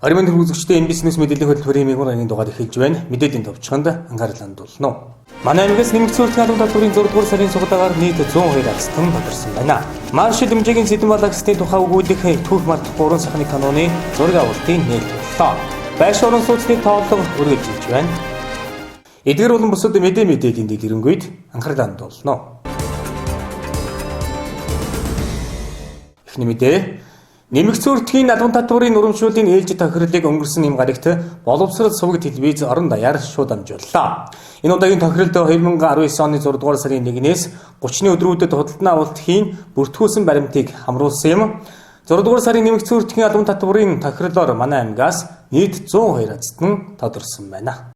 Аримын хөргөзөгчтэй MBC-нээс мэдээллийн хөтөлбөрийн мигуурын дугаар эхэлж байна. Мэдээллийн товчхонд анхаарал хандуулна. Манай аймагаас нэмэгцүүлэх албан татварын 6 дугаар сарын цугтаагаар нийт 102 ацтан тодорсон байна. Маршал дэмжээгийн сэдэн балагсны тухай өгүүлэх түүх мартахгүй уран сайхны каноны зураг авалтын нээлт боллоо. Байшин орон сууцны тооллого үргэлжилж байна. Эдгээр болон бусад мэдээллийн дэлгэрэнгүй анхаарал хандуулна. Эхний мэдээ нэмэгцүүлтгийн албан татварын урамшууллын ээлжид тохирлыг өнгөрсөн эм гарагт боловсрол суваг телевиз орон даяар шууд амжууллаа. Энэ удаагийн тохиролд 2019 оны 6 дугаар сарын 1-ээс 30-ны өдрүүдэд худалдан авалтын бүртгүүлсэн баримтыг хамруулсан юм. 6 дугаар сарын нэмэгцүүлтгийн албан татварын тохирлоор манай аймгаас нийт 102 ацтан тодорсон байна.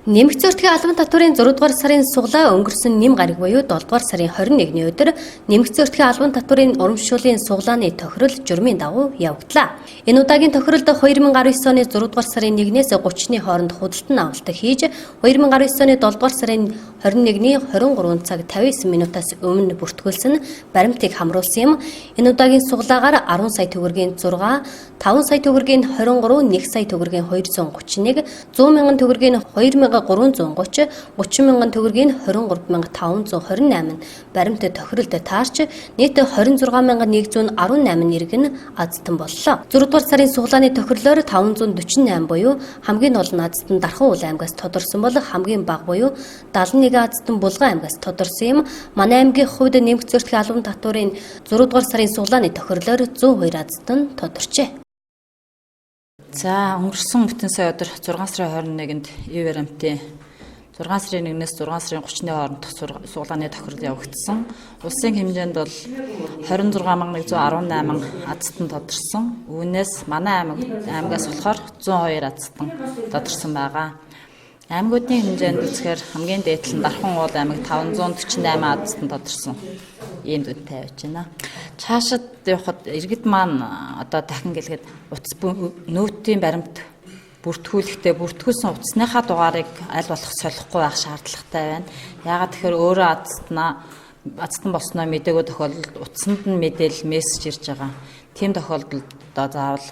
Нэмэгцүүлтгийн албан татварын 6 дугаар сарын суглаа өнгөрсөн нэм гараг буюу 7 дугаар сарын 21-ний өдөр нэмэгцүүлтгийн албан татварын урамшууллын суглааны тохирол журмын дагуу явагдлаа. Энэ удаагийн тохиролд 2019 оны 6 дугаар сарын 1-ээс 30-ны хооронд худалдан авалт хийж 2019 оны 7 дугаар сарын 21-ний 23 цаг 59 минутаас өмнө бүртгүүлсэн баримтыг хамруулсан юм. Энэ удаагийн суглаагаар 10 сая төгрөгийн 6, 5 сая төгрөгийн 23, 1 сая төгрөгийн 231, 100 мянган төгрөгийн 2330, 30 мянган төгрөгийн 23528 баримт тохиролд таарч нийт 26118 нэргэн азтан боллоо. 6 дугаар сарын суглааны тохирлоор 548 буюу хамгийн олон азтан Дархан уул аймгаас тодорсон бол хамгийн бага буюу 71 азтан Булган аймгаас тодорсон юм. Манай аймгийн хувьд нэмэгцүүлтгийн албан татварын 6 дугаар сарын суглааны тохирлоор 102 азтан тодорчээ. За өнгөрсөн бүтэн сая өдөр 6 сарын 21-нд ив баримтын 6 сарын 1-ээс 6 сарын 30-ны хооронд суглааны тохирол явагдсан. Улсын хэмжээнд бол 26118 азтан тодорсон. Үүнээс манай аймгаас болохоор 102 азтан тодорсон байгаа. Аймагуудын хэмжээнд үзэхээр хамгийн дээдлэн Дархан уул аймаг 548 азтан тодорсон. Ийм дүнтэй байж байна. Цаашид явахад иргэд маань одоо дахин гэлгээд утас нөөтийн баримт бүртгүүлэхдээ бүртгүүлсэн утасныхаа дугаарыг аль болох солихгүй байх шаардлагатай байна. Яагаад тэгэхээр өөрөө азтан болсноо мэдээгүй тохиолдолд утасанд нь мэдээлэл мессеж ирж байгаа. Тийм тохиолдолд одоо заавал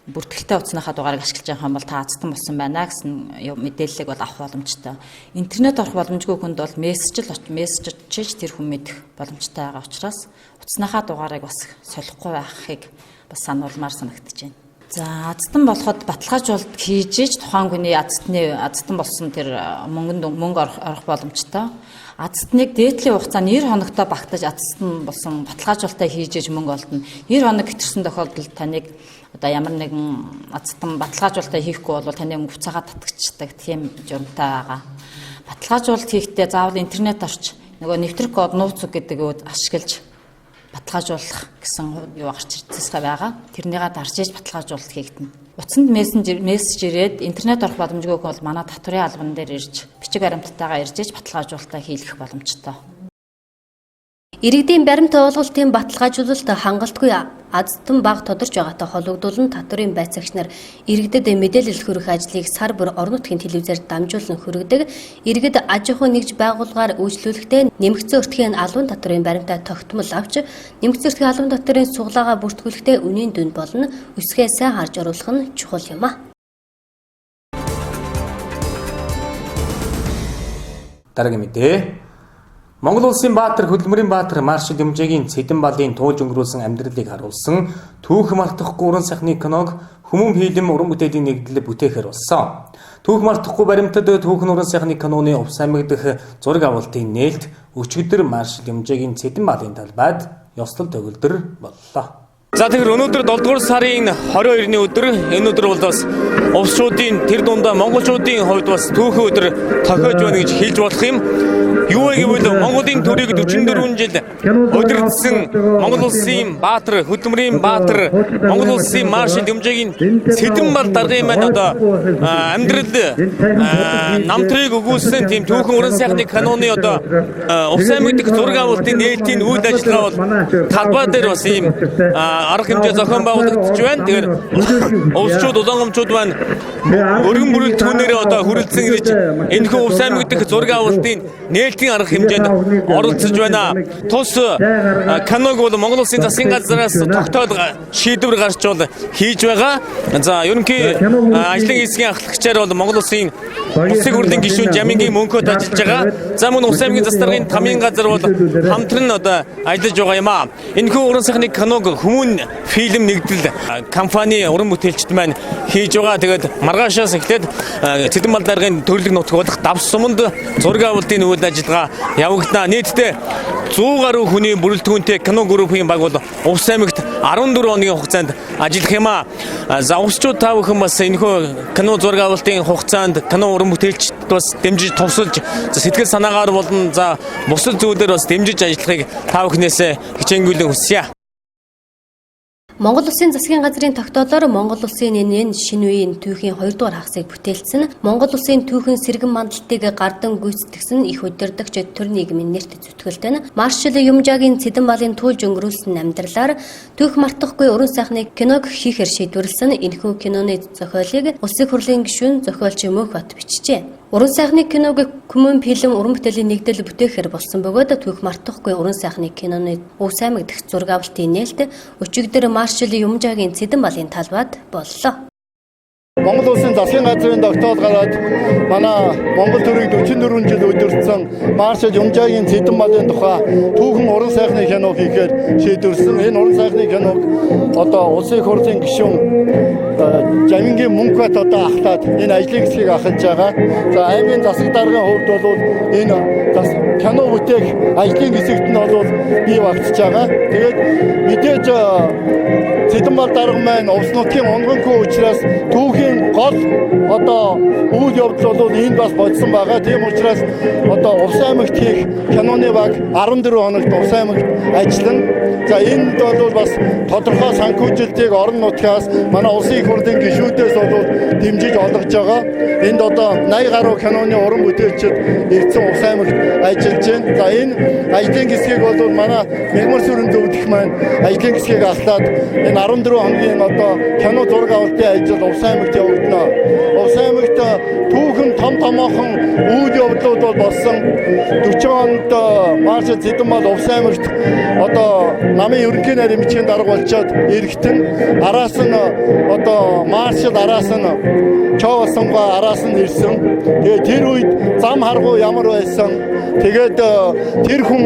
бүртгэлтэй утасныхаа дугаарыг ашиглаж байгаа юм бол та азтан болсон байна гэсэн мэдээллийг бол авах боломжтой. Интернет орох боломжгүй хүнд бол мессеж очиж тэр хүн мэдэх боломжтой байгаа учраас утасныхаа дугаарыг бас солихгүй байхыг бас сануулмаар санагдаж байна. За азтан болоход баталгаажуулалт хийж иж тухайн хүний азтан болсон тэр мөнгө орох боломжтой. Азтныг дээдлийн хугацаанд 90 хоногтой багтаж азтан болсон баталгаажуулалтаа хийж иж мөнгө олдно. 90 хоног гэтэрсэн тохиолдолд таныг одоо ямар нэгэн азтан баталгаажуулалтаа хийхгүй бол таны мөнгө буцаага татагдчихдаг тийм журамтай байгаа. Баталгаажуулалт хийхдээ заавал интернет орч нөгөө нэвтрэх код нууц гэдэг үгд ашиглаж баталгаажуулах гэсэн юу гарч ирсэн байгаа. Тэрнийгээ дарж иж баталгаажуулалт хийгдэнэ. Утсанд мессеж ирээд интернет орох боломжгүй бол манай татварын албан дээр ирж бичиг баримттайгаа ирж иж баталгаажуулалтаа хийлгэх боломжтой. Иргэдийн баримт оолгалтын баталгаажуулалт хангалтгүй азтан бага тодорч байгаатай холбогдуулан татварын байцаагч нар иргэдэд мэдээлэл хүргэх ажлыг сар бүр орон нутгийн телевизээр дамжуулан хүргэдэг. Иргэд аж ахуйн нэгж байгууллагаар үйлчлүүлэхдээ нэмэгцүүлтгийн албан татварын баримтаа тогтмол авч нэмэгцүүлтгийн албан татварын суглаагаа бүртгүүлэхдээ үнийн дүнд болон өсгөө сайн харж оруулах нь чухал юм а. Дараагийн мэдээ Монгол улсын баатар хөтөлбөрийн баатар маршал дэмжээгийн сэдэн балын туулж өнгөрүүлсэн амьдралыг харуулсан түүх мартахгүй уран сайхны киног хүмүүн фильм уран бүтээлийн нэгдлэл бүтээхээр болсон. Түүх мартахгүй баримтад түүхэн уран сайхны киноны Увс аймаг дэх зураг авалтын нээлт өчигдөр маршал дэмжээгийн сэдэн балын талбайд ёслол төгөлдөр боллоо. За тэгэхээр өнөөдөр 7 дугаар сарын 22-ны өдөр энэ өдөр бол бас увсчуудын тэр дундаа монголчуудын хувьд бас түүхэн өдөр тохиож байна гэж хэлж болох юм. Юу вэ гэвэл Монголын төрийг 44 жил удирдсан Монгол улсын баатар, хөтөлбөрийн баатар, Монгол улсын маршал дэмжээгийн сэдэн бал даргын маань одоо амьдрал намтрыг өгүүлсэн тийм түүхэн уран сайхны каноны одоо Увс аймаг дэх зураг авалтын нээлтийн үйл ажиллагаа бол талбай дээр бас ийм арга хэмжээ зохион байгуулагдж байна. Тэгэхээр увсчууд, улаангомчууд маань өргөн бүрэл түүнээрээ одоо хүрэлцэн гэж энэхүү Ув аймаг дэх зураг авалтын нээлтийн арга хэмжээнд оролцож байна. Тус каног бол Монгол Улсын засгийн газраас тогтоол шийдвэр гарч бол хийж байгаа. За ерөнхий ажлын хэсгийн ахлагчаар бол Монгол Улсын улсын хурлын гишүүн Жамингийн мөнхөд ажиллаж байгаа. За мөн Ув аймгийн засаг даргын тамийн газар бол хамтран одоо ажиллаж байгаа юм аа. Энэхүү уран сайхны каног хүмүүн фильм нэгдэл компани уран бүтээлчд маань хийж байгаа. Тэгээд маргаашаас эхлээд Цэдэн бал даргын төрлөг нутаг болох Давс суманд зураг авалтын үйл ажиллагаа явагдана. Нийтдээ 100 гаруй хүний бүрэлдэхүүнтэй кино группийн баг бол Ув аймагт 14 хоногийн хугацаанд ажиллах юм аа. За усчууд та бүхэн бас энэхүү кино зураг авалтын хугацаанд кино уран бүтээлчд бас дэмжиж тусалж сэтгэл санаагаар болон за бусад зүйлээр бас дэмжиж ажиллахыг та бүхнээс хичээнгүйлэн хүсье. Монгол Улсын засгийн газрын тогтоолоор Монгол Улсын энэ шинэ үеийн түүхийн 2 дугаар хагасыг бүтээлсэн Монгол Улсын түүхэн сэргэн мандалтыг гардан гүйцэтгэсэн их удирдагч төр нийгмийн нэрт зүтгэлтэн маршал Юмжаагийн Цэдэн балын туулж өнгөрүүлсэн амьдралаар түүх мартахгүй уран сайхны киног хийхээр шийдвэрлсэн энэхүү киноны зохиолыг Улсын хурлын гишүүн зохиолч Мөнхбат бичжээ. Уран сайхны киног хүмүүн фильм уран бүтээлийн нэгдэл бүтээхээр болсон бөгөөд түүх мартахгүй уран сайхны киноны Ув аймаг дэх зураг авалтын нээлт өчигдөр маршал Юмжаагийн Цэдэн балын талбайд боллоо. Монгол Улсын засгийн газрын тогтоол гараад манай Монгол төрийг 44 жил удирдсан маршал Юмжаагийн Цэдэн балын тухай түүхэн уран сайхны кино хийхээр шийдвэрлсэн. Энэ уран сайхны киног одоо улсын хурлын гишүүн Жамингийн мөнхөд одоо ахлаад энэ ажлын хэсгийг ахалж байгаа. За аймгийн засаг даргын хувьд бол энэ кино бүтээх ажлын хэсэгт нь бол бий багтж байгаа. Тэгээд мэдээж Цэдэн бал дарга маань улс нутгийн онгонгүй учраас түүхийн гол одоо үйл явдал бол энд бас бодсон байгаа. Тийм учраас одоо Ув аймагт хийх киноны баг 14 хоногт Ув аймагт ажиллана. За энд бол бас тодорхой санхүүжилтийг орон нутгаас манай улсын их хурлын гишүүдээс бол дэмжиж олгож байгаа. Энд одоо 80 гаруй киноны уран бүтээлчид ирсэн Ув аймагт ажиллаж байна. За энэ ажлын хэсгийг бол манай мягмар сүрэн зөвлөх маань ажлын хэсгийг ахлаад энэ 14 хоногийн одоо кино зураг авалтын ажил Ув аймагт явагдана. Ув аймагт түүхэн томоохон үйл явдлууд бол болсон. 40 онд маршал Цэдэн бал Ув аймагт одоо намын ерөнхий нарийн бичгийн дарга болчоод ирэхтэн араас нь одоо маршал араас нь чоосонго араас нь ирсэн. Тэгээ тэр үед зам харгуу ямар байсан. Тэгээд тэр хүн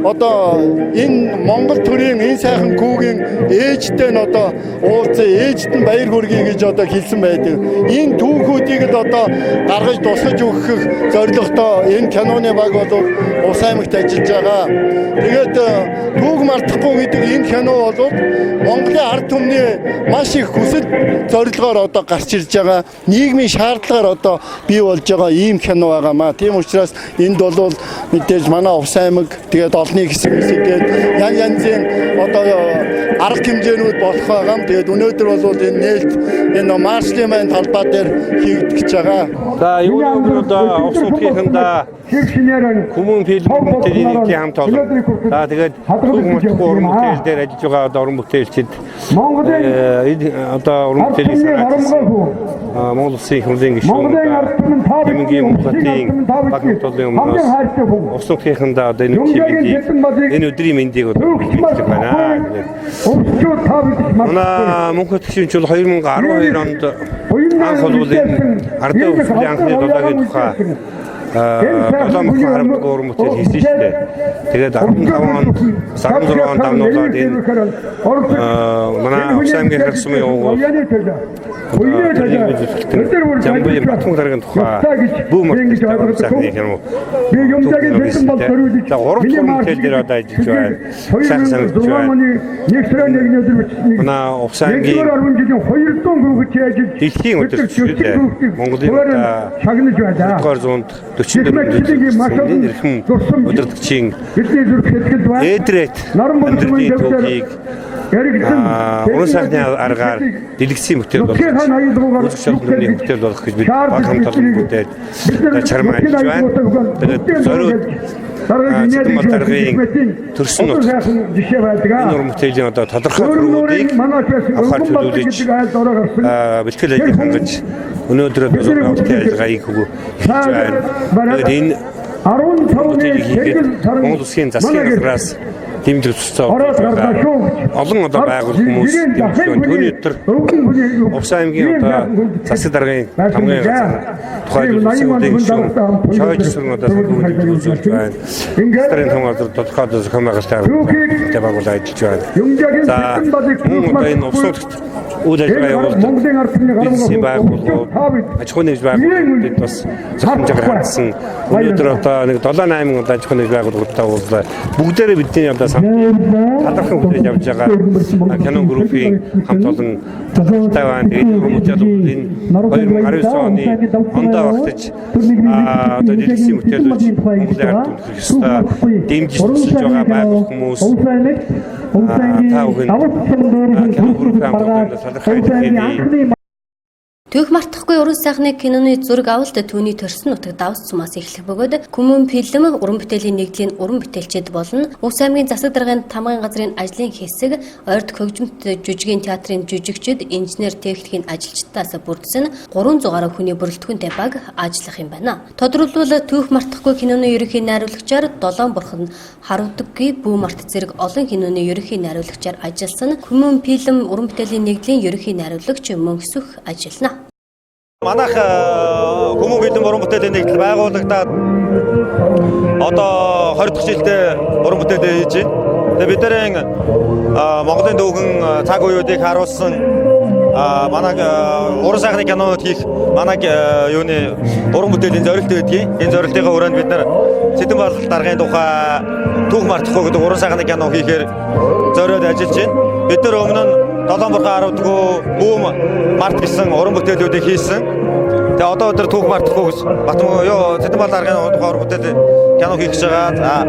одоо энэ Монгол төрийн энэ сайхан хүүгийн ээжтэй нь одоо уулзсан, ээжт нь баяр хүргэе гэж одоо хэлсэн байдаг. Энэ түүхүүдийг л одоо гаргаж тусгаж өгөх зорилготой энэ киноны баг бол Ув аймагт ажиллаж байгаа. Тэгээд түүх мартахгүй гэдэг энэ кино бол Монголын ард түмний маш их хүсэл зорилгоор одоо гарч ирж байгаа. Нийгмийн шаардлагаар одоо бий болж байгаа ийм кино байгаамаа. Тийм учраас энд бол мэдээж манай Ув аймаг тэгээд олонний хэсэг гээд янзын одоо арга хэмжээнүүд болох байгаа. Тэгээд өнөөдөр бол энэ нээлт энэ маршалын маань талбай дээр хийгдэж байгаа. За юу одоо Ув нутгийнханда хүмүүн фильм бүтээлийн хамт олон. За тэгээд түүх мартахгүй уран бүтээл дээр ажиллаж байгаа одоо уран бүтээлчид одоо уран бүтээлийн санаачилсан Монгол Улсын их хурлын гишүүн Жамингийн мөнхөдийн баг нутгийн өмнөөс Ув нутгийнханда одоо энэ өдрийн мэндийг хэлж байна. Манай мөнхөд гишүүнч бол 2012 онд анх бол энэ ардын өвчлийн анхны дулаагийн тухай долоомох харамтгүй уран бүтээл хийсэн шүү дээ. Тэгээд 15 онд 16 онд амнуулаад энэ манай Ув аймгийн хэрэг сумын явуул Жамбын батхан даргын тухай бүү мартаж байгаа сайхны кино. За 3 бүтээл дээр одоо ажиллаж байна. Сайхан санагдаж байна. Манай Ув аймгийн дэлхийн удирдагч Монголын 20 зуунд 44 эрхэм удирдагчийн эдрет амьдралын түүхийг уран сайхны аргаар дэлгэсэн бүтээл болох үзэгч орны бүтээл болох гэж бид баг хамт олон бүтээл чармаа хийж байна. Тэгээд зориуд Цэдэн бал даргын төрсөн нутагт энэ уран бүтээлийн одоо тодорхой хөрвүүдийг авахар төлөвлөж бэлтгэл ажил хангаж өнөөдөр зураг авалтын ажиллагааг хийж байна. Тэгээд энэ бүтээлийг хийгээд Монгол Улсын засгийн газраас дэмжлэг цуцаа олон одоо байгуул хүмүүс дэмжлэг түүний өдөр Увс аймгийн одоо засаг даргын хамгийн газар тухайлбал шойж сурнуудаас бүгд үзүүлж байна. Старын хамгаалалт тодорхой зохион байгуулалттай байгуулж ажиллаж байна. За мөн энэ Увсуудт үйл ажиллагаа явуулдаг бизнесийн байгууллагууд, аж ахуйн нэгж байгууллагууд бас зөвхөн хандсан. Өнөөдөр одоо нэг 7-8 аж ахуйн нэгж байгууллагуудтай уулзлаа. Бүгдээрээ бидний одоо талархан хүлээж авч байгаа кино группийн хамт олон таван мэдээллийн 2019 оны ондоо багтаж одоо дэлгэцийн бүтээлүүд Монголын ард түмэн хэвээр дэмжиж тусалж байгаа байгууллага хүмүүс та бүхэн кино группийн хамт олон талархай хэлээ. Түүх мартахгүй уран сайхны киноны зураг авалт түүний төрсөн нутаг давс цумаас эхлэх бөгөөд Хүмүүн фильм уран бүтээлийн нэгдлийн уран бүтээлчид болон Увс аймгийн засаг даргын тамгын газрын ажлын хэсэг, ойрд хөгжмөд жүжигийн театрын жүжигчид, инженер техникийн ажилчдаас бүрдсэн 300 гаруй хүний бүрэлдэхүүнтэй баг ажиллах юм байна. Тодорхойлбол Түүх мартахгүй киноны ерөнхий найруулагчаар Долоон бурхан Харвдаггүй Бүү март зэрэг олон киноны ерөнхий найруулагчаар ажилласан Хүмүүн фильм уран бүтээлийн нэгдлийн ерөнхий найруулагч мөнхсөх ажиллана. Манайх Хүмүүн фильм уран бүтээлийн нэгдэл байгуулагдаад одоо 20 дахь жилдээ уран бүтээлээ хийж байна. Тэгээ бидний Монголын дүүгэн цаг үеүүдийг харуулсан манай уран сайхны кинонууд хийх манай юуны уран бүтээлийн зорилт байдгийг. Энэ зорилтынхаа хүрээнд бид нар Цэдэн бал даргын тухай Түүх мартахгүй гэдэг уран сайхны кино хийхээр зориод ажиллаж байна. Бид нар өмнө нь Долоон бурхан Харвдаггүй Бүү март гэсэн уран бүтээлүүдийг хийсэн. Тэгээ одоо өдөр Түүх мартахгүй гэж Цэдэн бал даргын уран бүтээлийн кино хийх гэж байгаа.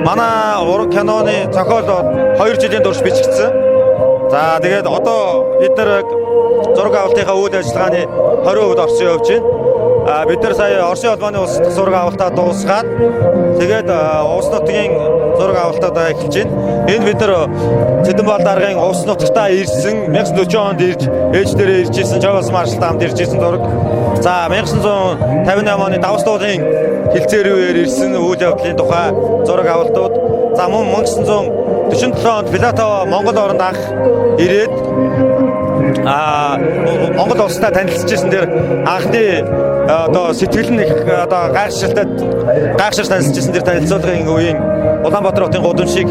Манай уран киноны зохиол 2 жилийн турш бичигдсэн. За тэгээд одоо бид нар зураг авалтынхаа үйл ажиллагааны 20% орсон явж байна. Бид нар сая Оросын холбооны улс дахь зураг авалтаа дуусгаад тэгээд улс нутгийн зураг авалтаа эхэлж байна. Энд бид нар Цэдэн бал даргын улс нутгатаа ирсэн 1940 онд ирж ээж дээрээ ирж исэн Жавас маршалтай хамт ирж исэн зураг. За 1958 оны давс дуулын хилцээрүүгээр ирсэн үйл явдлын тухай зураг авалтууд. За мөн 1947 онд Пилатов Монгол оронд анх ирээд Монгол улстай танилцчихсан дээр анхны одоо сэтгэл нь одоо гайхширт танилцчихсан дээр танилцуулгын үеийн Улаанбаатар хотын гудамжны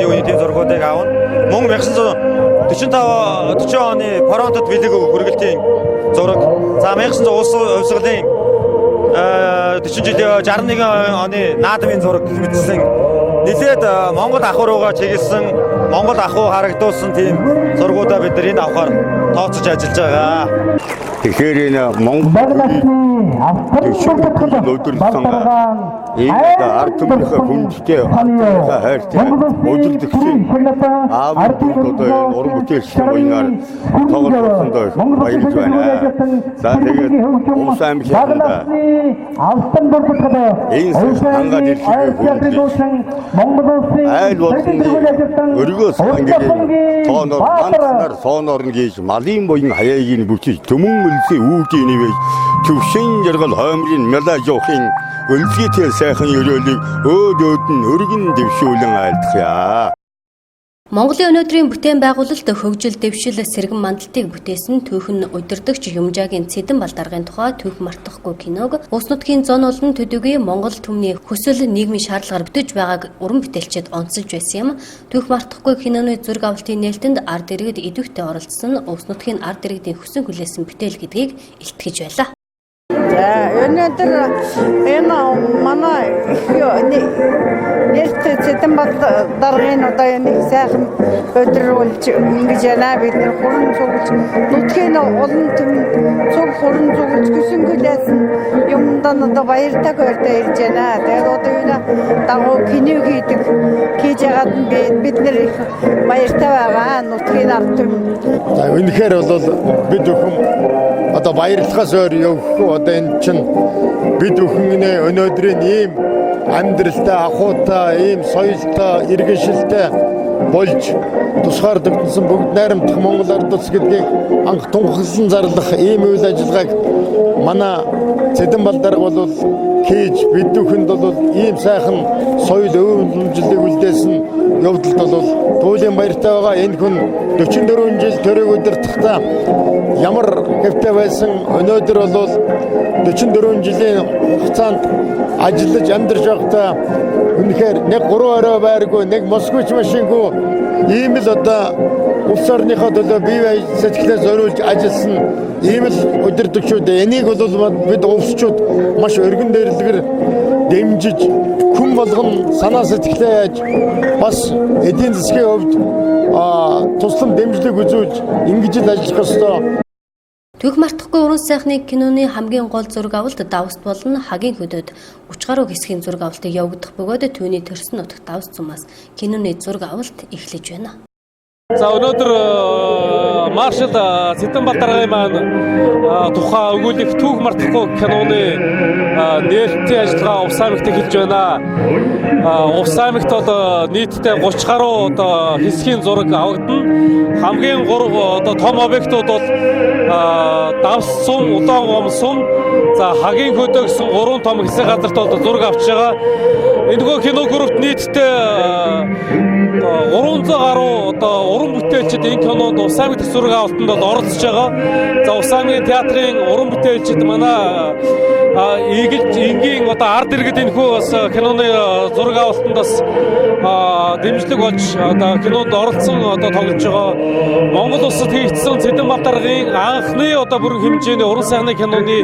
үеийн тийм зургуудыг аавна. Мөн 1945 оны Фронтод бэлэг хүргэлтийн зураг. За 1900 улс хувьсгалын 40 жилийн 61 оны наадмын зураг бичсэн. Нилээд Монгол ахуй руугаа чиглэсэн, Монгол ахуй харагдуулсан тийм зургуудаа бид нар энд авахаар тооцож ажиллаж байгаа. Тэгэхээр энэ Монгол өдрлөсөн энэ ард түмнийхээ хүндтэй хайртай өдрлөгсөн аавууд одоо энэ уран бүтээлчдийн уянгаар тоглолцсондоо баярлж байна. За тэгээд Увс аймгийн энэ хангаад ирэхийг айл болсон өргөөс ингээд тооноор сооноор ngээж малын буян хаягийг бүтээж төмөн үлсээ үүдийн нэвэж төвшин жаргал хоймрын мелажохын өлсгийтэй сайхан өрөөлийг өөд нь өргөн дэвшүүлэн айлтгая. Монголын өнөөдрийн бүтээн байгуулалт хөгжил дэвшил сэргэн мандалтыг бүтээсэн түүхэн удирдагч Юмжаагийн Цэдэн бал даргын тухай Түүх мартахгүй киног улс нутгийн зон олон төдийгүй Монгол түмний хүсэл нийгмийн шаардлагаар бүтэж байгааг уран бүтээлчид онцолж байсан юм. Түүх мартахгүй киноны зураг авалтын нээлтэнд ард иргэд идэвхтэй оролцсон улс нутгийн ард иргэдийн хүсэн хүлээсэн бүтээл гэдгийг илтгэж байлаа. Өнөөдөр энэ манай нэрт Цэдэн бал даргын одоо энэ сайхан өдрүүлж ингэж яна бид нар хуран цуглаж нутгийн олон түмэн цуг хуран цуглаж гүсэнгүлээсэн юмдаа одоо баяртай ирж яна. Тэгээд одоо энэ дагуу кино хийж ягаад бид нар их баяртай байгаа нутгийн ард түмэн. За үнэхээр бол бид бүхэн одоо баярлахаас өөр явахгүй одоо энэ чинь бид бүхний өнөөдрийн ийм амьдралтай ахуйтай ийм соёлтой иргэншилтэй болж тусгаардагдсан бүгд найрамдах Монгол ард улс гэдгийг анх тунхаглан зарлах ийм үйл ажиллагааг манай Цэдэн балдарга бол хийж бид бүхэнд бол ийм сайхан соёл өвөмжлөлийг үлдээсэн явдалд бол туйлын баяртай байгаа. Энэ хүн 44 жил төрөг удирдахдаа ямар хэвтэй байсан өнөөдөр бол 44 жилийн хугацаанд ажиллаж амьдарч байхдаа үнэхээр нэг 3 орой байргүй нэг москвич машингүй ийм л одоо улс орныхоо төлөө бие сэтгэлээ зориулж ажилласан ийм л удирдагчид. Энийг бол бид улсчууд маш өргөн дээрлэгээр дэмжиж хүн болгон санаа сэтгэлээ яаж бас эдийн засгийн хувьд туслан дэмжлэг үзүүлж ингэж л ажиллах ёстой. Түүх мартахгүй уран сайхны киноны хамгийн гол зураг авалт давс болон хагийн хөдөөд 30 гаруй хэсгийн зураг авалтыг явагдах бөгөөд түүний төрсөн нутагт давс зумаас киноны зураг авалт эхлэж байна. За өнөөдөр маршал Цэдэн балдаргын маань тухай өгүүлэх түүх мартахгүй киноны нээлттэй ажиллагаа Увс аймагт эхэлж байна. Увс аймагт бол нийтдээ 30 гаруй одоо хэсгийн зураг авагдана. Хамгийн одоо том объектууд бол давс сум, улаан гом сум, за хагийн хөдөө гэсэн 3 том хэсэг газарт бол зураг авч байгаа. Энэхүү кино группт нийтдээ 300 гаруй одоо уран бүтээлчид энэ кинонд Увс аймагт зураг авалтанд бол оролцож байгаа. За Увс аймгийн театрын уран бүтээлчид манай энгийн одоо ард иргэд энэхүү бас киноны зураг авалтанд бас дэмжлэг болж одоо кинонд оролцсон одоо тоглож байгаа. Монгол улсад хийгдсэн Цэдэн балдаргын анхны одоо бүрэн хэмжээний уран сайхны киноны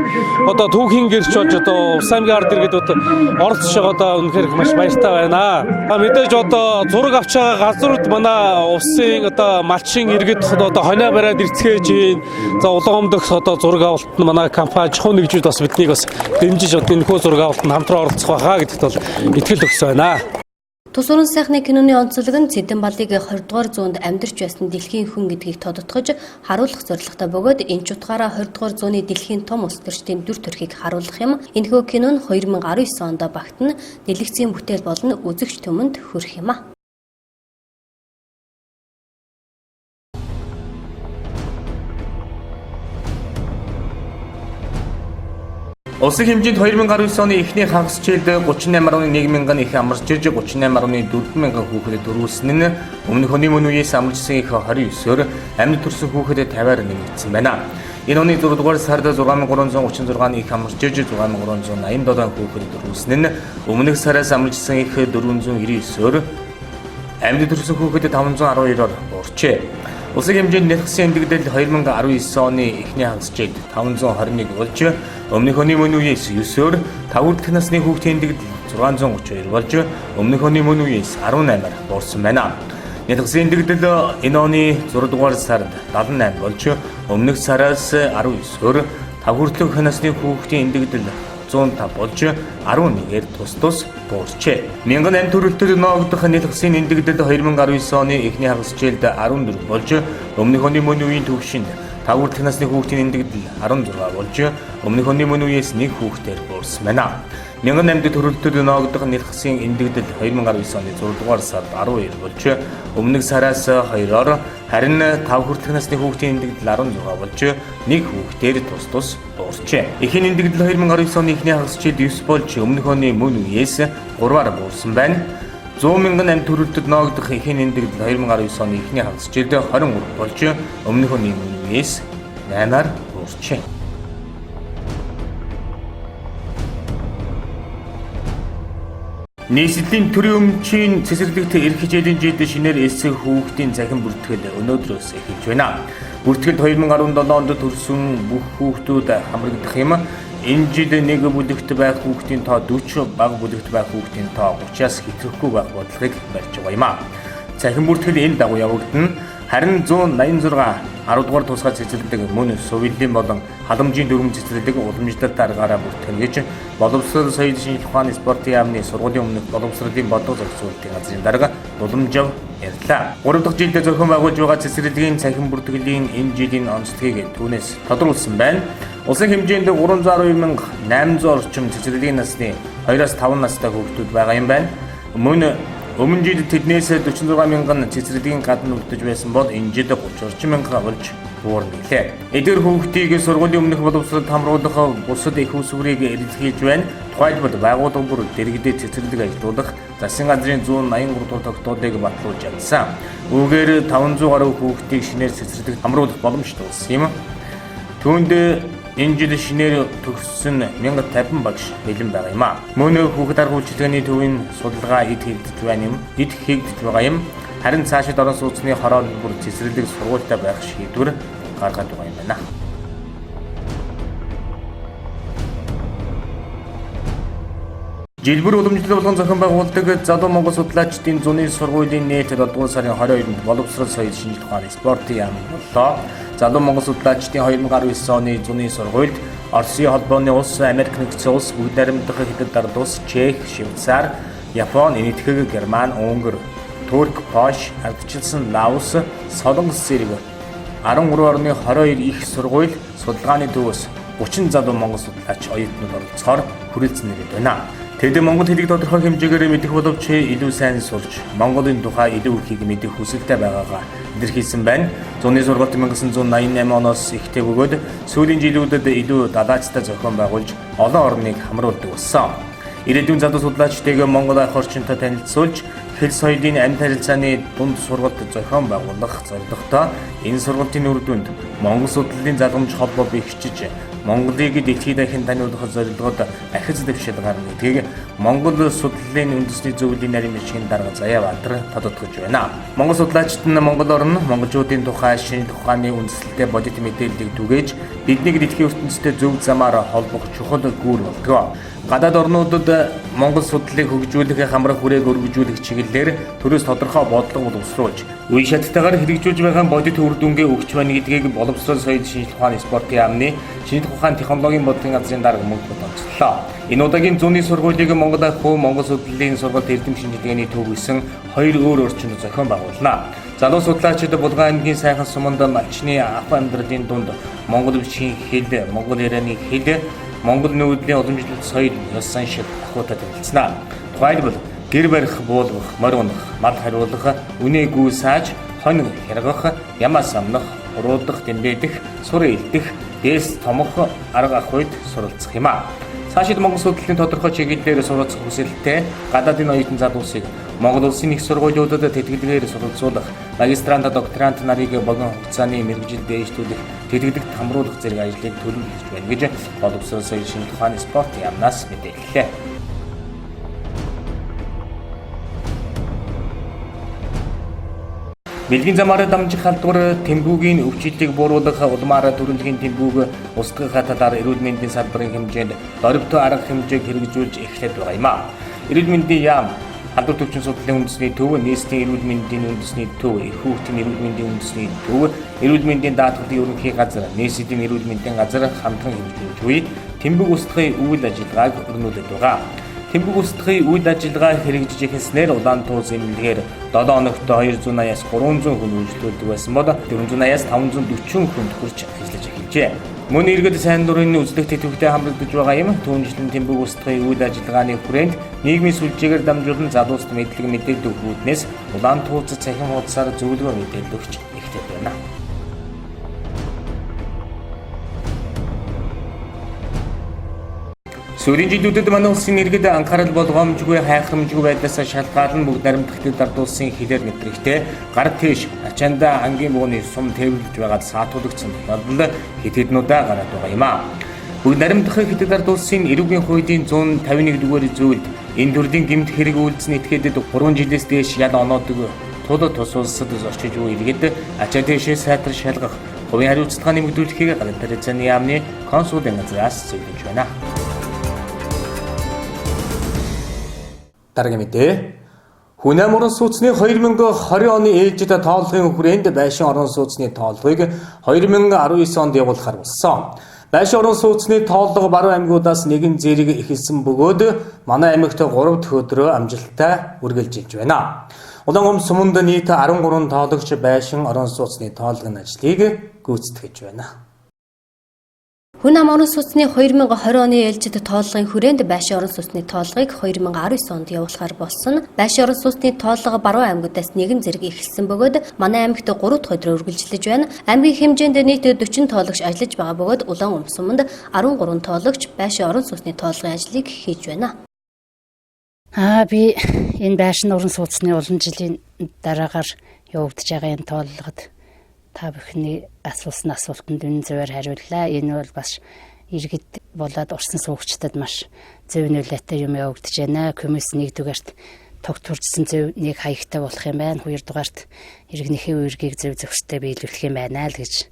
одоо түүхийн гэрч болж одоо Увс аймгийн ард иргэд оролцож байгаа одоо үнэхээр маш баяртай байна. Мэдээж одоо зураг авч байгаа газрууд манай Увсын одоо малчин иргэд одоо хонио бариад ирцгээж байна. За улаан дэх одоо зураг авалтанд манай компани чухал нэгжүүд бас биднийг бас дэмжиж одоо энэхүү зураг авалтанд хамтран оролцох байхаа гэдэгт бол итгэл өгсөн байна. Тус уран сайхны киноны онцлог нь Цэдэн балыг 20 дугаар зуунд амьдарч байсан дэлхийн хүн гэдгийг тодотгож харуулах зорилготой бөгөөд энэ ч утгаараа 20 дугаар зууны дэлхийн том улс төрчдийн дүр төрхийг харуулах юм. Энэхүү кино нь 2019 онд багтан дэлгэцийн бүтээл болон үзэгч түмэнд хүрэх юм а. Улсын хэмжээнд 2019 оны эхний хагас хичээлд 38.1 мянган их амарч ирж 38.4 мянган хүүхэд төрүүлсэн нь өмнөх оны мөн үеэс амарчсан их 29-оор амьд төрсөн хүүхэд 50-аар нэмэгдсэн байна. Энэ оны 4 дугаар сард 6336 их амарч ирж 6387 хүүхэд төрүүлсэн нь өмнөх сараас амарчсан их 499-оор амьд төрсөн хүүхэд 512-оор буурчээ. Улсын хэмжээнд нэтгсэн эндэгдэл 2019 оны эхний хагас хичээлд 521 болж өмнөх оны мөн үеэс 9-оор 5 дахь насны хүүхдийн эндэгдэл 632 болж өмнөх оны мөн үеэс 18-аар буурсан байна. Нэтгсэн эндэгдэл энэ оны 6 дугаар сард 78 болж өмнөх сараас 19-оор 5 дахь насны хүүхдийн эндэгдэл 105 болж 11-ээр тус буурчээ. 1008 төрөлтөд ноогдох нэтгсэн эндэгдэл 2019 оны эхний хагас хичээлд 14 болж өмнөх оны мөн үеийн төвшинд 5 дахь насны хүүхдийн эндэгдэл 16 болж өмнөх оны мөн үеэс 1 хүүхдээр буурсан байна. 1008 төрөлтөд ноогдох нэтгсэн эндэгдэл 2019 оны 6 дугаар сард 12 болж өмнөх сараас 2-оор харин 5 хүртэлх насны хүүхдийн эндэгдэл 16 болж 1 хүүхдээр тус буурчээ. Эхний эндэгдэл 2019 оны эхний хагас хичээлд 9 болж өмнөх оны мөн үеэс 3-аар буурсан байна. 100 мянган амт төрөлтөд ноогдох эхний эндэгдэл 2019 оны эхний хагас хичээлд 23 болж өмнөх оны мөн үеэс 8-аар буурчээ. Нийслэлийн төрийн өмчийн цэцэрлэгт эрх хичээлийн жид шинээр эсэх хүүхдийн захин бүртгэл өнөөдрөөс эхэлж байна. Бүртгэлд 2017 онд төрсөн бүх хүүхдүүд хамрагдах юм. Энэ жид нэг бүлэгт байх хүүхдийн тоо 40, бага бүлэгт байх хүүхдийн тоо 30-аас хэтрэхгүй байх бодлогыг барьж байгаа юм а. Захин бүртгэл энэ дагуу явагдана. Харин 186 10 дугаар тусгай цэцэрлэг мөн сувилийн болон халамжийн дүрм цэцэрлэг уламжлалт аргаараа бүртгэн гэж боловсрол соёлын шинжилгээ ухааны спортын яамны сургуулийн өмнөх боловсролын бодлого зохицуулалтын газрын дарга Дулмжав ярьлаа. 3 дахь жилдээ зохион байгуулж байгаа цэцэрлэгийн цахим бүртгэлийн энэ жилийн онцлогийг түүнээс тодруулсан байна. Улсын хэмжээнд 312,800 орчим цэцэрлэгийн насны 2-5 настай хүүхдүүд байгаа юм байна. Өмнө жил тэднээс 46 мянган цэцэрлэгийн гадна үлдэж байсан бол энэ жил 30 орчим мянга болж буурна гэлээ. Эдгээр хүүхдийг сургуулийн өмнөх боловсролд хамруулах бусад их усврыг эрэлхийлж байна. Тухайлбал байгууллага бүр дэргэдээ цэцэрлэг ажилуулах засгийн газрын 183 дугаар тогтоодыг батлуулж чадсан. Үүгээр 500 гаруй хүүхдийг шинээр цэцэрлэгт хамруулах боломжтой болсон юм. Түүнд энэ жил шинээр төгссөн 1050 багш бэлэн байгаа юм а. Мөн хүүхэд арга үйлчилгээний төвийн судалгаа эд хийгдэж байгаа юм. Харин цаашид орон сууцны хороод бүр цэцэрлэг сургуультай байх шийдвэр гаргаад байгаа юм байна. Жилбэр уламжлал болгон зохион байгуулдаг залуу монгол судлаачдын зуны сургуулийн нийт 7 дугаар сарын 22-нд боловсрол соёл шинжилгээ ухааны спортын яам боллоо. Залуу монгол судлаачдын 2019 оны зуны сургуульд Оросын холбооны улс, Америк нэгдсэн улс, бүгд найрамдах Хятад ард улс, Чех, Швейцар, Япони, Энэтхэг, Герман, Унгар, Турк, Польш, ардчилсан Лаос, Солонгос зэрэг 13 орны 22 их сургууль судалгааны төвөөс 30 залуу монгол судлаач оюутнууд оролцохоор хүрээлцэн нэрэд байна. Тэд монгол хэлийг тодорхой хэмжээгээр мэдэх боловч илүү сайн сурч монголын тухай илүү ихийг мэдэх хүсэлтэй байгаагаа илэрхийлсэн байна. Зуны сургалт 1988 оноос ихтэй бөгөөд сүүлийн жилүүдэд илүү далайцтай зохион байгуулж олон орныг хамруулдаг болсон. Ирээдүйн залуу судлаачдыг монгол ах орчинтой танилцуулж хэл соёлын амь харилцааны дунд сургалт зохион байгуулах зорилготой энэ сургалтын үр дүнд монгол судлалын залгамж холбоо бэхжиж Монголыг дэлхийд дахин таниулах зорилгоод ахиц дэвшил гарна гэдгийг Монгол судлалын үндэсний зөвлөлийн нарийн бичгийн дарга Заяабаатар тодотгож байна. Монгол судлаачид нь Монгол орн монголчуудын тухай шинжлэх ухааны үндэслэлтэй бодит мэдээллийг түгээж биднийг дэлхийн ертөнцтэй зөв замаар холбох чухал гүүр болдог. Гадаад орнуудад монгол судлалыг хөгжүүлэх хамрах хүрээг өргөжүүлэх чиглэлээр төрөөс тодорхой бодлого боловсруулж, үе шаттайгаар хэрэгжүүлж байгаа бодит үр дүнгээ өгч байна гэдгийг боловсрол соёл шинжлэх ухааны спортын яамны шинжлэх ухааны технологийн бодлогын газрын дарга мөнгө онцлоо. Энэ удаагийн зуны сургуулийг Монгол ах хүү Монгол судлалын сургалт эрдэм шинжилгээний төв гэсэн 2 өөр орчинд зохион байгуулна. Залуу судлаачид Булган аймгийн сайхан суманд малчны ах амьдралын дунд монгол бичгийн хэл, монгол ярианы хэл, монгол нүүдлийн уламжлалт соёл, ёс сан шиг ахуйтай танилцсан. Тухайлбал гэр барих, буулгах, морь унах, мал хариулах, үнэгүй сааж, хонь хэргэх, ямаас амнах, уруулдах, дэмбэдэх, сур илдэх, дээс томох арга ахуйд суралцах юм а. Цаашид монгол судлалын тодорхой чиглэлээр суралцах хүсэлтэй гадаадын оюутан залуусыг Монгол улсын их сургуулиудад тэтгэлгээр суралцуулах, магистрант, докторант нарыг богино хугацааны мэргэжилд дээшлүүлэх, тэтгэлэгт хамруулах зэрэг ажлыг төлөвлөж байна гэж боловсрол соёл шинжлэх ухааны спорт яамнаас мэдээллээ. Бэлгийн замаар дамжих халдвар тэмбүүгийн өвчлөлийг бууруулах улмаар төрөлхийн тэмбүүг устгах талаар эрүүл мэндийн салбарын хэмжээнд дөрвөлтөө арга хэмжээг хэрэгжүүлж эхлэхэд байгаа юм а. Эрүүл мэндийн яам, халдвар төвчин судлалын үндэсний төв, нийслэлийн эрүүл мэндийн үндэсний төв, их хүүхдийн эрүүл мэндийн үндэсний төв, эрүүл мэндийн даатгалын ерөнхий газар, нийслэлийн эрүүл мэндийн газар хамтран хэрэгжүүлж буй тэмбэг устгахын үйл ажиллагааг өрнүүлээд байгаа. Тэмбэг устгахын үйл ажиллагаа хэрэгжиж эхэлснээр улаан туус эмнэлгээр 7 хоногт 280-аас 300 хүн үйлчлүүлдэг байсан бол 480-аас 540 хүнд хүрч ажиллаж эхэлжээ. Мөн иргэд сайн дурын үзлэх тэтгэвртэй хамрагдаж байгаа юм. Түүнчлэн тэмбэг устгахын үйл ажиллагааны хүрээнд нийгмийн сүлжээгээр дамжуулан залуусд мэдлэг мэдээлэл өгөхнээс улаан туус цахим хуудасаар зөвлөгөө мэдээлэл өгч эхлэв байна. Сүүлийн жилүүдэд манай улсын иргэд анхаарал болгоомжгүй хайхрамжгүй байдлаас шалтгаалan бүгд найрамдах Хятад ард улсын хэлээр мэдрэгтэй гар тийш ачаанда ангийн бууны сум тээвэрлэж байгаад саатуулагдсан тохиолдолд хятаднуудаа гараад байгаа юм а. Бүгд найрамдах Хятад ард улсын эрүүгийн хуулийн 151 дугаар зүйлд энэ төрлийн гэмт хэрэг үйлдсэн этгээдэд 3 жилээс дээш ял оноодог тул тус улсад зорчиж буй иргэд ачаа тийшээ сайтар шалгах, хувийн хариуцлага нэмэгдүүлэхийг гадаад харилцааны яамны консулын газраас зөвлөж байна. Дараагийн мэдээ. Хүнэм орон сууцны 2020 оны ээлжид тооллогын хүрээнд байшин орон сууцны тооллогыг 2019 онд явуулахар болсон. Байшин орон сууцны тооллого баруун аймагуудаас нэгэн зэрэг эхэлсэн бөгөөд манай аймагт 3 дахь өдрөө амжилттай үргэлжилж байна. Улаан суманд нийт 13 тоологч байшин орон сууцны тоолгын ажлыг гүйцэтгэж байна. Хүн ам орон сууцны 2020 оны ээлжид тоолгын хүрээнд байшин орон сууцны тоолгыг 2019 онд явуулахаар болсон. Байшин орон сууцны тоолго Баруун аймагаас нэгэн зэрэг эхэлсэн бөгөөд манай аймагт 3 дахь өдрөөр үргэлжлэж байна. Аймгийн хэмжээнд нийт 40 тоологч ажиллаж байгаа бөгөөд Улаан суманд 13 тоологч байшин орон сууцны тоолгын ажлыг хийж байна. Би энэ байшин орон сууцны олон жилийн дараагаар явагдаж байгаа энэ тооллогод та бүхний асуусан асуултанд үнэн зөвөр хариуллаа. Энэ бол бас иргэд болоод орсон суугчдад маш зөв нөлөөтэй юм явагдаж байна. Комисс 1 дугаарт тогтворжсон зөв нэг хаягтай болох юм байна. 2 дугаарт иргэнийхээ үүргийг зөв зөвхөстэй биелүүлэх юм байна л гэж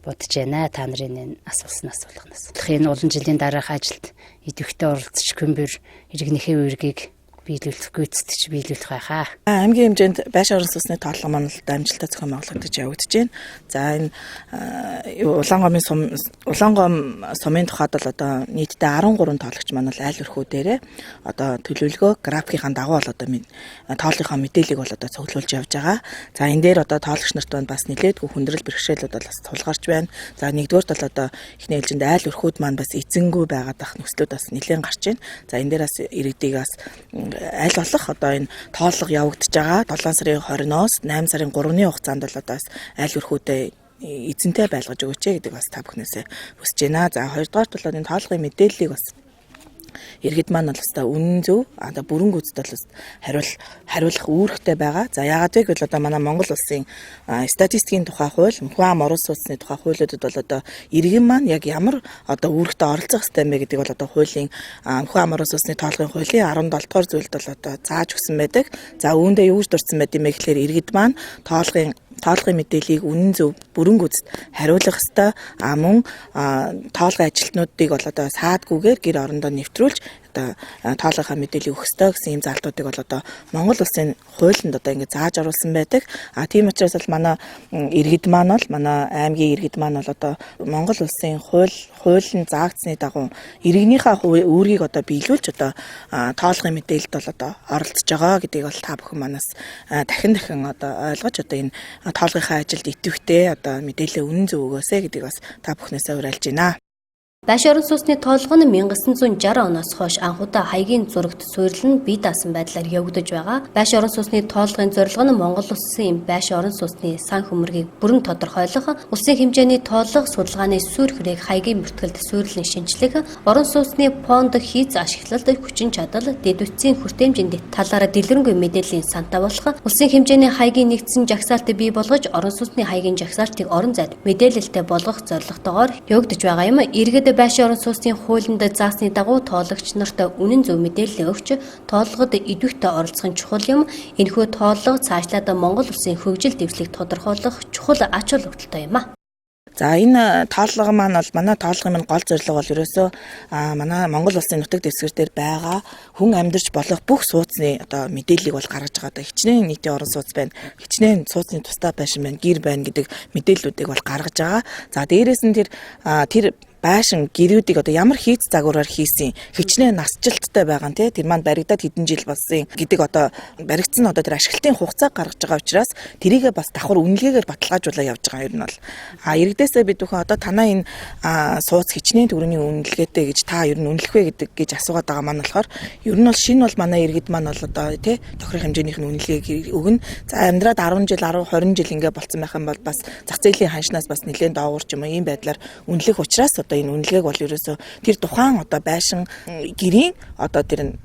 бодож байна. Та нарын энэ асуусан асуултанаас. Энэ олон жилийн дараах ажилд идэвхтэй оролцож хүмбэр иргэнийхээ үүргийг биелүүлэх байхаа. Аймгийн хэмжээнд байшин орон сууцны тоолго маань амжилттай зохион байгуулагдаж явагдаж байна. За энэ Улаангом сумын тухайд бол одоо нийтдээ 13 тоологч маань бол айл өрхүүдээрээ одоо төлөвлөгөө графикийн дагуу бол одоо тооллогын мэдээллийг бол одоо цуглуулж явж байгаа. За энэ дээр одоо тоологч нарт бас нэлээдгүй хүндрэл бэрхшээлүүд бол бас тулгарч байна. За нэгдүгээрт бол одоо эхний ээлжинд айл өрхүүд маань бас эзэнгүй байгаад ах нөхцлүүд бас нэлээд гарч байна. За энэ дээр бас иргэдийг бас аль болох одоо энэ тооллого явагдаж байгаа 7 сарын 20-ноос 8 сарын 3-ны хугацаанд бол одоо аль өрхүүдэд эзэнтэй байлгаж өгөөч гэдэг бас та бүхнээсээ хүсэж байна. За хоёрдугаарт бол энэ тоолгын мэдээллийг бас иргэд маань бол өстой үнэн зөв одоо бүрэн гүйцэд бол хариулах үүрэгтэй байгаа. За яагаад вэ гэвэл одоо манай Монгол улсын статистикийн тухай хууль, хүн ам орон сууцны тухай хуулиудад бол одоо иргэн маань яг ямар одоо үүрэгтэй оролцох ёстой юм бэ гэдэг бол одоо хуулийн хүн ам орон сууцны тоолгын хуулийн 17 дугаар зүйлд бол одоо зааж өгсөн байдаг. За үүндээ юу гэж дурдсан байд юм бэ гэхээр иргэд маань тоолгын мэдээллийг үнэн зөв бүрэн гүйцэд хариулах ёстой. Мөн тоолгын ажилтнуудыг бол одоо саадгүйгээр гэр орондоо нэвтрүүлж одоо тоолгын мэдээллийг өгөх ёстой гэсэн ийм залтуудыг бол одоо Монгол улсын хуулинд одоо ингэ зааж оруулсан байдаг. Тийм учраас бол манай иргэд маань бол манай аймгийн иргэд маань бол одоо Монгол улсын хуулийн заагдсны дагуу иргэнийхээ үүргийг одоо биелүүлж одоо тоолгын мэдээлэлд бол одоо оролцож байгаа гэдгийг бол та бүхэн манаас дахин одоо ойлгож одоо энэ тоолгынхаа ажилд идэвхтэй одоо мэдээлэл үнэн зөв өгөөсэй гэдгийг бас та бүхнээсээ уриалж байна. Байшин орон сууцны тоолго нь 1960 оноос хойш анхудаа хаягийн зурагт суурилан бие даасан байдлаар явагдаж байгаа. Байшин орон сууцны тоолгын зорилго нь Монгол улсын байшин орон сууцны сан хөмөргийг бүрэн тодорхойлох, улсын хэмжээний тоолго судалгааны суурь хүрээг хаягийн бүртгэлд суурилан шинжлэх, орон сууцны фонд хийц ашиглалт, хүчин чадал, дэд үтсийн хүртээмжийн талаараа дэлгэрэнгүй мэдээллийн санта болох, улсын хэмжээний хаягийн нэгдсэн жагсаалтыг бий болгож, орон сууцны хаягийн жагсаалтыг орон зайд мэдээлэлтэй болгох зорилготойгоор явагдаж байгаа юм. Иргэд байшин орон сууцны хуулинд заасны дагуу тоологч нарт үнэн зөв мэдээлэл өгч тоолгод идэвхтэй оролцох нь чухал юм. Энэхүү тоолго цаашлаад Монгол улсын хөгжил дэвшлиг тодорхойлох чухал ач холбогдолтой юм. За энэ тоолго маань бол манай тоолгын гол зорилго бол ерөөсөө манай Монгол улсын нутаг дэвсгэр дээр байгаа хүн амьдарч болох бүх сууцны одоо мэдээллийг бол гаргаж байгаа. Хичнээн нийтийн орон сууц байна. Хичнээн сууцны тусдаа байшин байна, гэр байна гэдэг мэдээллүүдийг бол гаргаж байгаа. За дээрээс нь тэр байшин гэрүүдийг одоо ямар хийц загвараар хийсэн хичнээн насжилттай байгаа нь тэр маань баригдаад хэдэн жил болсон гэдэг одоо баригдсан одоо тэр ашиглалтын хугацаа гаргаж байгаа учраас тэрийгээ бас давхар үнэлгээгээр баталгаажуулаад явж байгаа юм бол иргэдээсээ бид бүхэн одоо танаа энэ сууц хичнээн төгрөгийн үнэлгээтэй гэж та ер нь үнэлэх вэ гэж асуугаад байгаа маань болохоор ер нь бол шинэ бол манай иргэд маань бол одоо тохирох хэмжээнийх нь үнэлгээг өгнө. За амьдраад 10 жил 10 20 жил ингээ болцсон байх юм бол бас зах зээлийн ханшнаас бас нэлээд доогуур ч юм уу ийм байдлаар үнэлэх учраас одоо энэ үнэлгээг бол ерөөсөө тэр тухайн одоо байшин гэрийн одоо тэр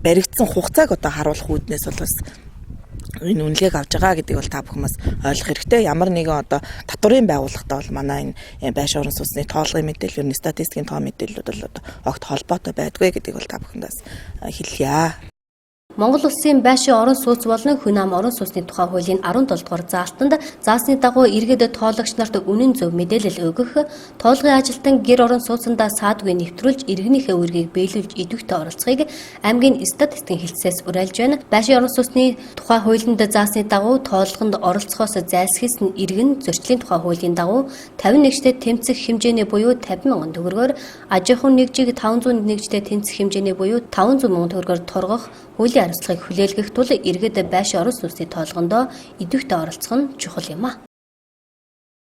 баригдсан хугацааг одоо харуулах үүднээс бол бас энэ үнэлгээг авж байгаа гэдэг бол та бүхэн бас ойлгох хэрэгтэй. Ямар нэгэн одоо татварын байгууллагатай бол манай энэ байшин орон сууцны тоолгын мэдээлэл, статистикийн тоо мэдээллүүд бол одоо огт холбоотой байдгүй гэдгийг бол та бүхэндээ хэлье. Монгол улсын байшин орон сууц болон хүн ам орон сууцны тухай хуулийн 17 дугаар заалтанд заасны дагуу иргэд тоологч нарт үнэн зөв мэдээлэл өгөх, тоолгын ажилтан гэр орон сууцандаа саадгүй нэвтрүүлж иргэнийхээ үүргийг биелүүлж идэвхтэй оролцохыг аймгийн статистикийн хэлтсээс уриалж байна. Байшин орон сууцны тухай хуулинд заасны дагуу тоолгонд оролцохоос зайлсхийсэн иргэн зөрчлийн тухай хуулийн дагуу 51-т тэмцэх хэмжээний буюу 50 мянган төгрөгөөр, аж ахуйн нэгжийг 501-т тэмцэх хэмжээний буюу 500 мянган төгрөгөөр торгох хуулийн хариуцлагыг хүлээлгэх тул иргэд байшин орон сууцны тоолгондоо идэвхтэй оролцох нь чухал юм а.